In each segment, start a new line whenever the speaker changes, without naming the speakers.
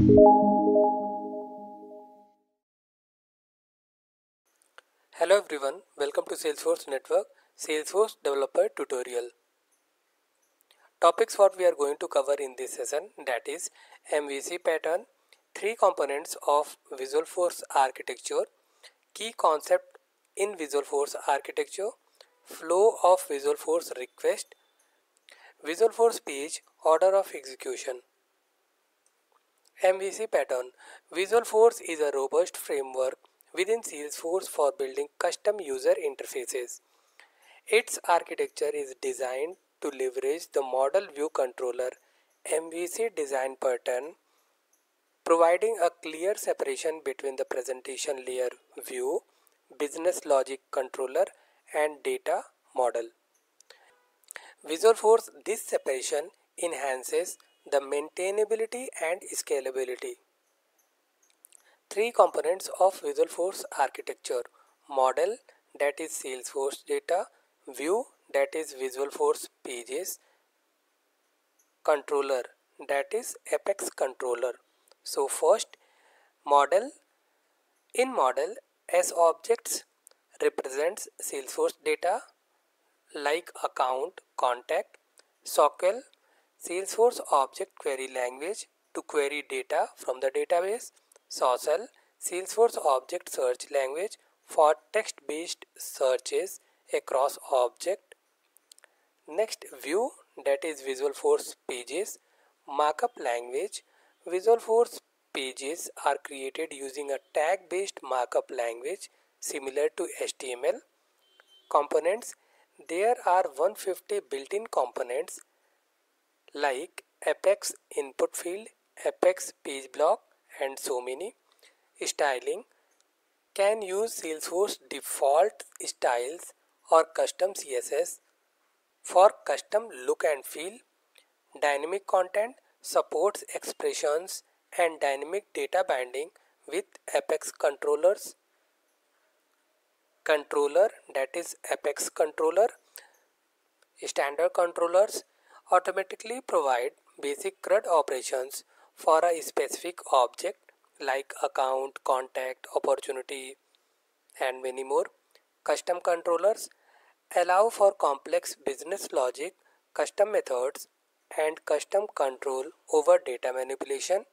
Hello everyone, welcome to Salesforce Network Salesforce Developer Tutorial. Topics what we are going to cover in this session, that is MVC pattern, three components of Visualforce architecture, key concept in Visualforce architecture, flow of Visualforce request, Visualforce page, order of execution. MVC pattern. Visualforce is a robust framework within Salesforce for building custom user interfaces. Its architecture is designed to leverage the Model View Controller MVC design pattern, providing a clear separation between the presentation layer view, business logic controller, and data model. Visualforce, this separation enhances the maintainability and scalability. Three components of Visualforce architecture: model, that is Salesforce data; view, that is Visualforce pages; controller, that is Apex controller. So first, model. In model, as objects represents Salesforce data like account, contact; SOQL, Salesforce object query language to query data from the database; social, Salesforce object search language for text-based searches across object. Next, view, that is Visualforce pages, markup language. Visualforce pages are created using a tag-based markup language similar to HTML. Components, there are 150 built-in components like Apex input field, Apex page block, and so many. Styling, can use Salesforce default styles or custom CSS for custom look and feel. Dynamic content, supports expressions and dynamic data binding with Apex controllers. Controller, that is Apex controller. Standard controllers automatically provide basic CRUD operations for a specific object like account, contact, opportunity, and many more. Custom controllers allow for complex business logic, custom methods, and custom control over data manipulation.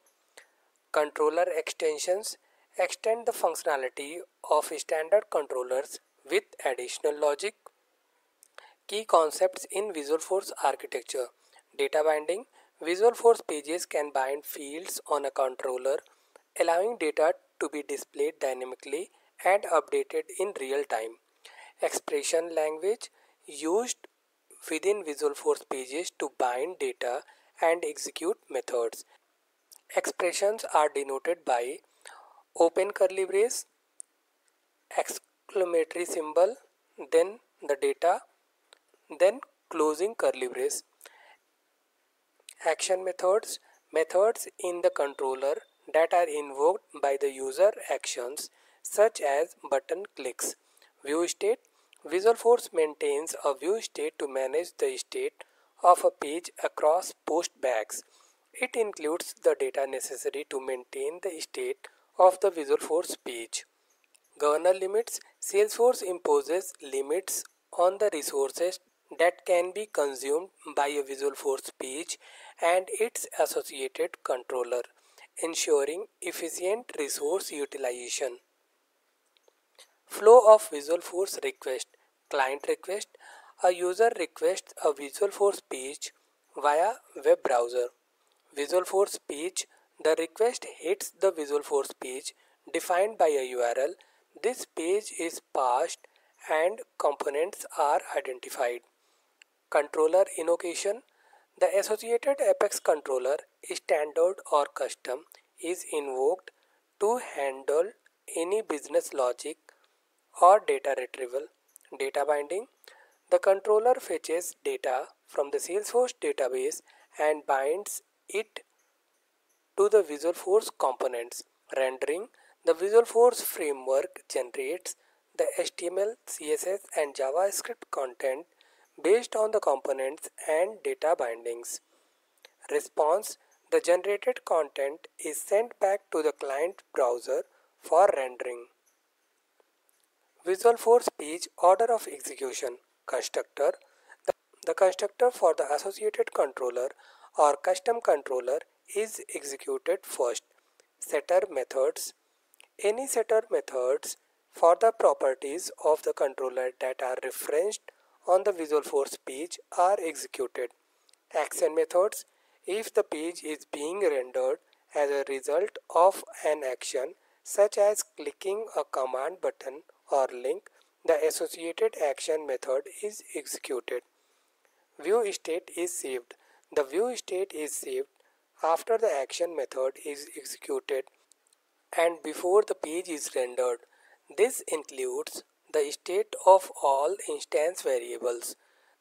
Controller extensions extend the functionality of standard controllers with additional logic. Key concepts in Visualforce architecture. Data binding. Visualforce pages can bind fields on a controller, allowing data to be displayed dynamically and updated in real time. Expression language used within Visualforce pages to bind data and execute methods. Expressions are denoted by open curly brace, exclamatory symbol, then the data, then closing curly brace. Action methods, methods in the controller that are invoked by the user actions such as button clicks. View state, Visualforce maintains a view state to manage the state of a page across post bags. It includes the data necessary to maintain the state of the Visualforce page. Governor limits, Salesforce imposes limits on the resources that can be consumed by a Visualforce page and its associated controller, ensuring efficient resource utilization. Flow of Visualforce request. Client request. A user requests a Visualforce page via web browser. Visualforce page. The request hits the Visualforce page defined by a URL. This page is parsed and components are identified. Controller invocation. The associated Apex controller, standard or custom, is invoked to handle any business logic or data retrieval. Data binding. The controller fetches data from the Salesforce database and binds it to the Visualforce components. Rendering. The Visualforce framework generates the HTML, CSS, and JavaScript content based on the components and data bindings. Response. The generated content is sent back to the client browser for rendering. Visual Force Page Order of Execution Constructor. The constructor for the associated controller or custom controller is executed first. Setter methods. Any setter methods for the properties of the controller that are referenced on the Visual Force page are executed. Action methods. If the page is being rendered as a result of an action such as clicking a command button or link, the associated action method is executed. View state is saved. The view state is saved after the action method is executed and before the page is rendered. This includes the state of all instance variables,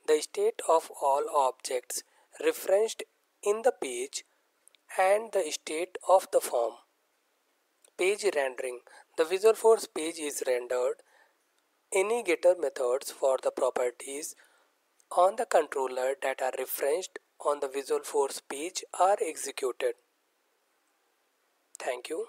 the state of all objects referenced in the page, and the state of the form. Page rendering. The Visual Force page is rendered. Any getter methods for the properties on the controller that are referenced on the Visual Force page are executed. Thank you.